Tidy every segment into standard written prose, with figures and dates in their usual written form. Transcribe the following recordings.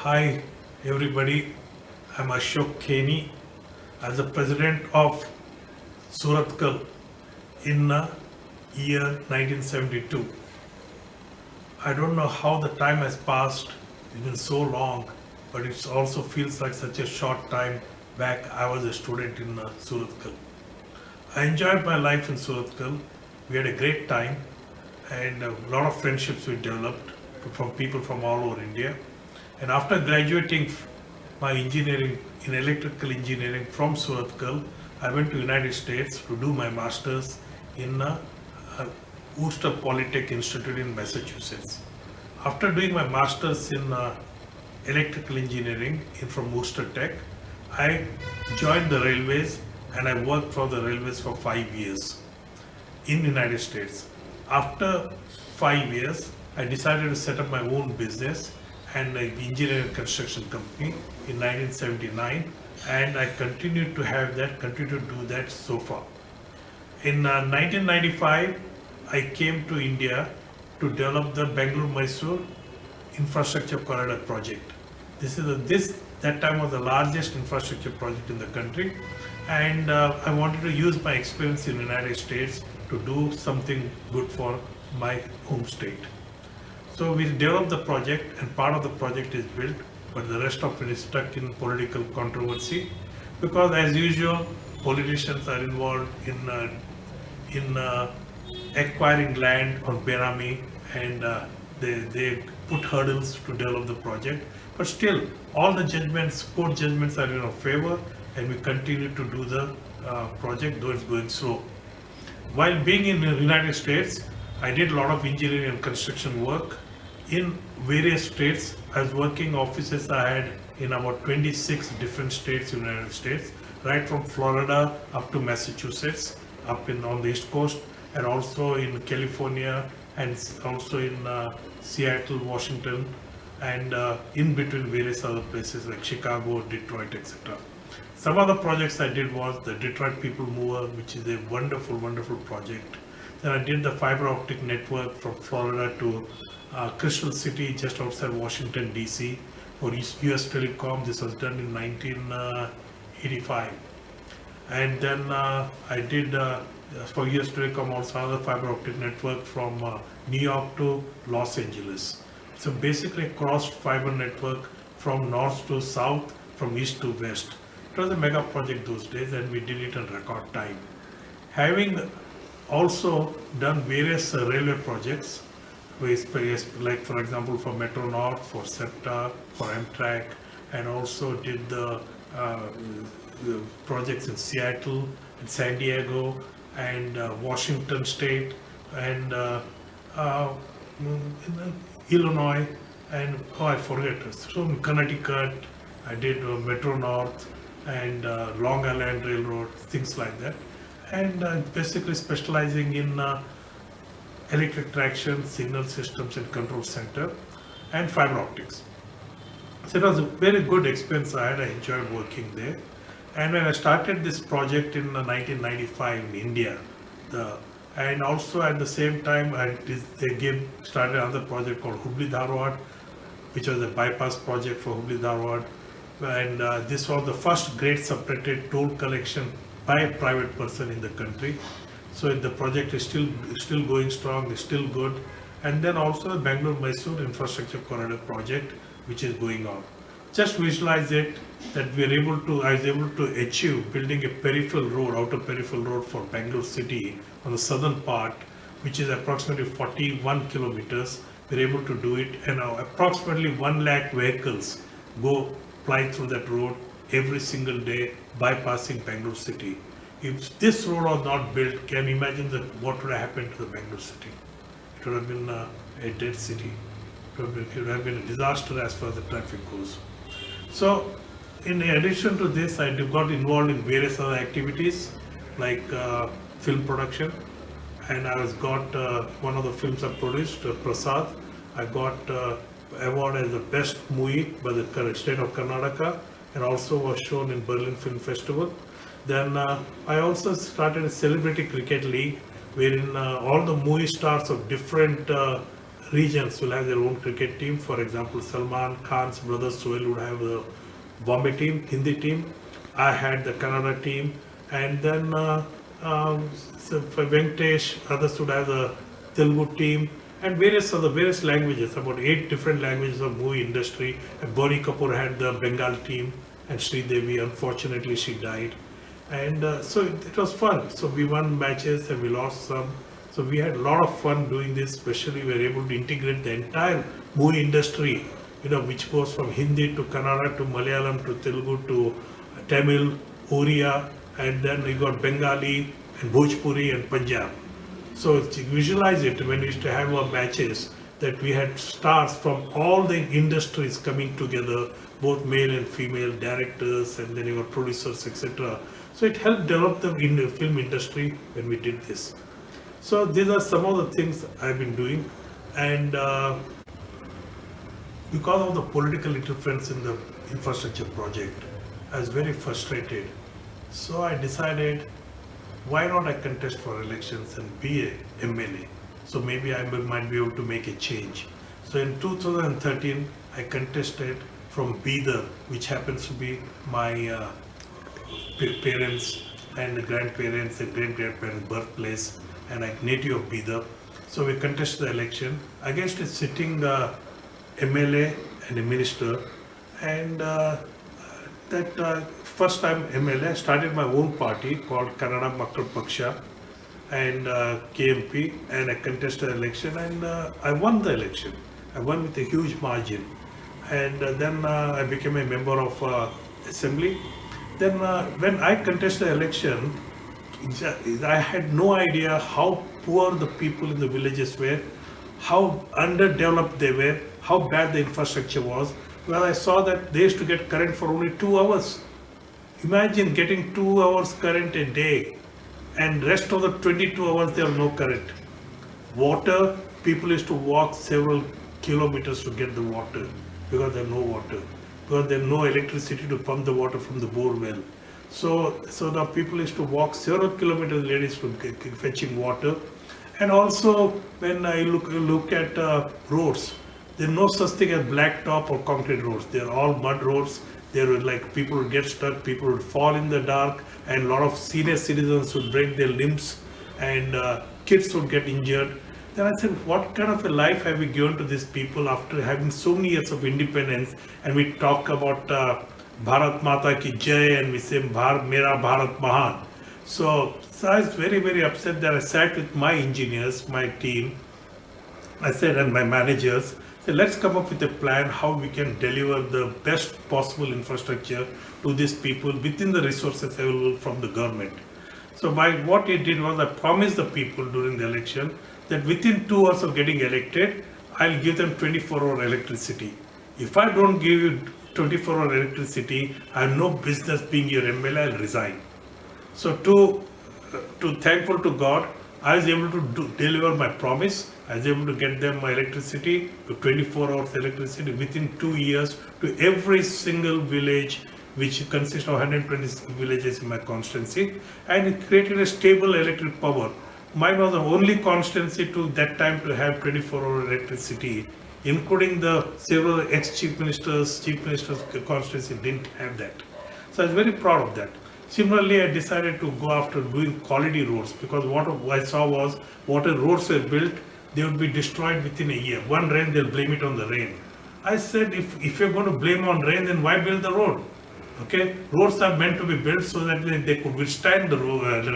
Hi everybody, I'm Ashok Kheny as the president of Suratkal in the year 1972. I don't know how the time has passed, it's been so long, but it also feels like such a short time back I was a student in Suratkal. I enjoyed my life in Suratkal. We had a great time and a lot of friendships we developed from people from all over India. And after graduating my engineering in electrical engineering from Suratkal, I went to United States to do my masters in uh, Worcester Polytech Institute in Massachusetts. After doing my masters in electrical engineering from Worcester Tech, I joined the railways and I worked for the railways for 5 years in the United States. After 5 years, I decided to set up my own business and an engineering and construction company in 1979, and I continued to do that so far. In 1995, I came to India to develop the Bangalore-Mysore infrastructure corridor project. This that time was the largest infrastructure project in the country, and I wanted to use my experience in the United States to do something good for my home state. So we developed the project, and part of the project is built, but the rest of it is stuck in political controversy, because as usual, politicians are involved in acquiring land on Benami, and they put hurdles to develop the project. But still, all the court judgments are in our favor, and we continue to do the project, though it's going slow. While being in the United States, I did a lot of engineering and construction work in various states. I was working offices I had in about 26 different states in the United States, right from Florida up to Massachusetts, on the East Coast, and also in California, and also in Seattle, Washington, and in between various other places like Chicago, Detroit, etc. Some of the projects I did was the Detroit People Mover, which is a wonderful, wonderful project. Then I did the fiber optic network from Florida to Crystal City, just outside Washington, D.C. for US Telecom. This was done in 1985. And then I did for US Telecom also another fiber optic network from New York to Los Angeles. So basically a cross fiber network from north to south, from east to west. It was a mega project those days, and we did it in record time. Having also done various railway projects, like for example for Metro North, for SEPTA, for Amtrak, and also did the projects in Seattle, and San Diego, and Washington State, and in Illinois, and I forget. So in Connecticut, I did Metro North and Long Island Railroad, things like that, and basically specializing in electric traction, signal systems and control center, and fiber optics. So it was a very good experience I had. I enjoyed working there. And when I started this project in 1995 in India, and also at the same time they started another project called Hubli Dharwad, which was a bypass project for Hubli Dharwad, and this was the first grade separated toll collection by a private person in the country. So the project is still going strong, is still good. And then also the Bangalore-Mysore infrastructure corridor project, which is going on. Just visualize it that I was able to achieve building a peripheral road, outer peripheral road for Bangalore city on the southern part, which is approximately 41 kilometers. We're able to do it, and approximately 1 lakh vehicles fly through that road every single day, bypassing Bangalore city. If this road was not built, can you imagine what would have happened to the Bangalore city? It would have been a dead city. It would have been a disaster as far as the traffic goes. So, in addition to this, I got involved in various other activities like film production, and got one of the films I produced, Prasad. I got award as the best movie by the state of Karnataka, and also was shown in Berlin Film Festival. Then I also started a celebrity cricket league, wherein all the movie stars of different regions will have their own cricket team. For example, Salman Khan's brother Sohail would have the Bombay team, Hindi team. I had the Kannada team, and then so for Venkatesh, others would have the Telugu team, and various languages, about 8 different languages of movie industry. And Bonnie Kapoor had the Bengal team, and Devi, unfortunately, she died. And so it was fun. So we won matches and we lost some. So we had a lot of fun doing this. Especially we were able to integrate the entire movie industry, which goes from Hindi to Kannada to Malayalam to Telugu to Tamil, Oriya, and then we got Bengali and Bhojpuri and Punjab. So visualize it when we used to have our matches, that we had stars from all the industries coming together, both male and female directors, and then your producers, etc. So it helped develop the film industry when we did this. So these are some of the things I've been doing, and because of the political interference in the infrastructure project, I was very frustrated. So I decided, why not I contest for elections and be a MLA? So maybe I might be able to make a change. So in 2013, I contested from Bidar, which happens to be my parents and grandparents and great-grandparents' birthplace, and I'm native of Bidar. So we contested the election against a sitting MLA and a minister, and that first time MLA, I started my own party called Kannada Makkal Paksha and KMP, and I contested the election, and I won the election. I won with a huge margin, and then I became a member of assembly. Then when I contested the election, I had no idea how poor the people in the villages were, how underdeveloped they were, how bad the infrastructure was. Well, I saw that they used to get current for only 2 hours. Imagine getting 2 hours current a day, and rest of the 22 hours there was no current. Water, people used to walk several kilometers to get the water because there was no water, because there was no electricity to pump the water from the bore well. So the people used to walk several kilometers, ladies, to fetching water. And also, when I look at roads, there's no such thing as blacktop or concrete roads. They're all mud roads. There were like people would get stuck, people would fall in the dark, and a lot of senior citizens would break their limbs, and kids would get injured. Then I said, what kind of a life have we given to these people after having so many years of independence? And we talk about Bharat Mata ki Jai, and we say Mera Bharat Mahan. So I was very, very upset that I sat with my engineers, my team, I said, and my managers, so let's come up with a plan how we can deliver the best possible infrastructure to these people within the resources available from the government. So what I did was I promised the people during the election that within 2 hours of getting elected, I'll give them 24-hour electricity. If I don't give you 24-hour electricity, I have no business being your MLA, I'll resign. So to thankful to God, I was able to deliver my promise. I was able to get them my electricity, to 24 hours electricity within 2 years to every single village, which consists of 120 villages in my constituency, and it created a stable electric power. Mine was the only constituency to that time to have 24-hour electricity, including the several ex-chief ministers' constituency didn't have that. So I was very proud of that. Similarly, I decided to go after doing quality roads, because what I saw was water roads were built, they would be destroyed within a year. One rain, they'll blame it on the rain. I said, if you're going to blame on rain, then why build the road? Okay, roads are meant to be built so that they could withstand the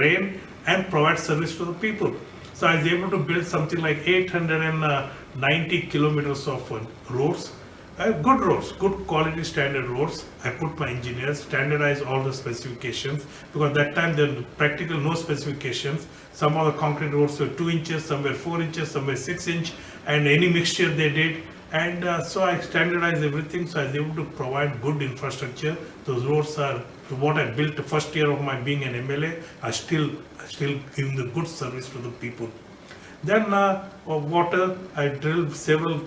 rain and provide service to the people. So I was able to build something like 890 kilometers of roads. Good roads, good quality standard roads. I put my engineers, standardize all the specifications, because that time there were practical no specifications. Some of the concrete roads were 2 inches, some were 4 inches, some were 6 inch, and any mixture they did. And so I standardized everything, so I was able to provide good infrastructure. Those roads are what I built the first year of my being an MLA. I still giving the good service to the people. Then water, I drilled several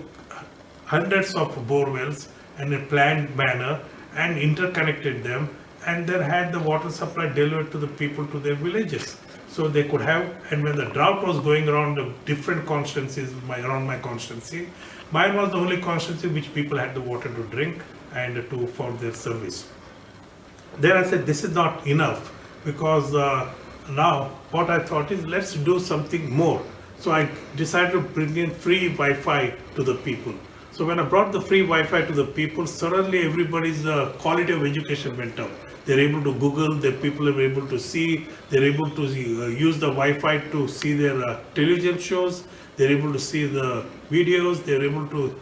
hundreds of bore wells in a planned manner and interconnected them, and then had the water supply delivered to the people to their villages. so they could have. And when the drought was going around the different constituencies around my constituency, mine was the only constituency which people had the water to drink and to for their service. Then I said, this is not enough, because now what I thought is, let's do something more. So I decided to bring in free Wi-Fi to the people. So when I brought the free Wi-Fi to the people, suddenly everybody's quality of education went up. They're able to Google, the people are able to see, they're able to use the Wi-Fi to see their television shows, they're able to see the videos, they're able to,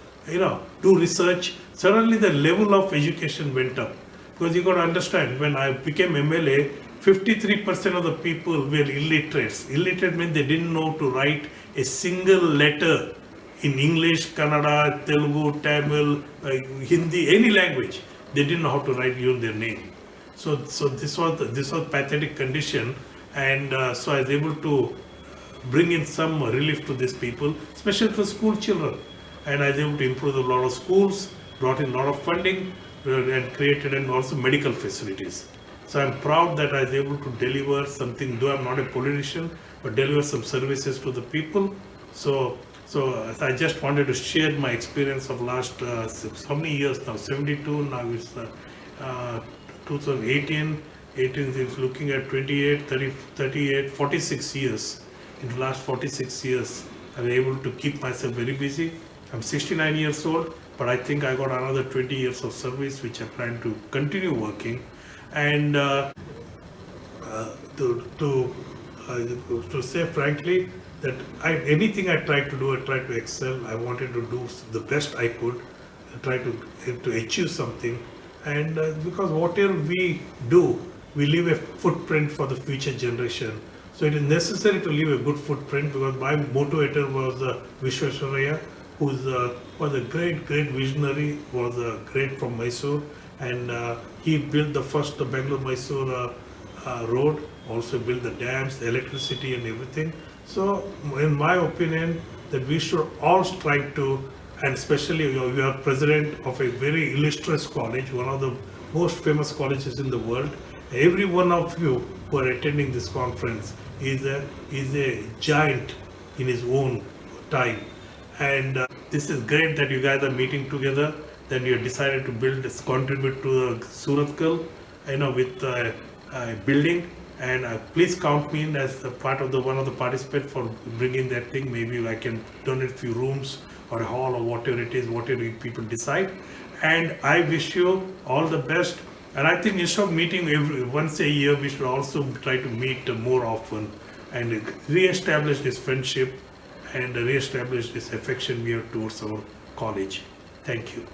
do research. Suddenly the level of education went up. Because you got to understand, when I became MLA, 53% of the people were illiterates. Illiterate means they didn't know to write a single letter in English, Kannada, Telugu, Tamil, Hindi, any language. They didn't know how to write even their name. So this was pathetic condition, and so I was able to bring in some relief to these people, especially for school children. And I was able to improve a lot of schools, brought in a lot of funding, and created and also medical facilities. So I'm proud that I was able to deliver something, though I'm not a politician, but deliver some services to the people. So I just wanted to share my experience of last how many years now, 72, now it's 2018, 18 is looking at 28, 30, 38, 46 years. In the last 46 years, I was able to keep myself very busy. I'm 69 years old, but I think I got another 20 years of service, which I plan to continue working. And to say frankly, that anything I tried to do, I tried to excel. I wanted to do the best I could, try to achieve something. And because whatever we do, we leave a footprint for the future generation. So it is necessary to leave a good footprint, because my motivator was Vishwesvaraya, who was a great visionary, was great from Mysore, and he built the first Bangalore-Mysore road, also built the dams, the electricity and everything. So in my opinion, that we should all strive to, and especially you are president of a very illustrious college, one of the most famous colleges in the world. Every one of you who are attending this conference is a giant in his own time. And this is great that you guys are meeting together, that you have decided to contribute to Suratkal, with a building. And please count me in as a part of one of the participants for bringing that thing. Maybe I can donate a few rooms or a hall or whatever it is, whatever people decide. And I wish you all the best. And I think instead of meeting once a year, we should also try to meet more often and re-establish this friendship and re-establish this affection we have towards our college. Thank you.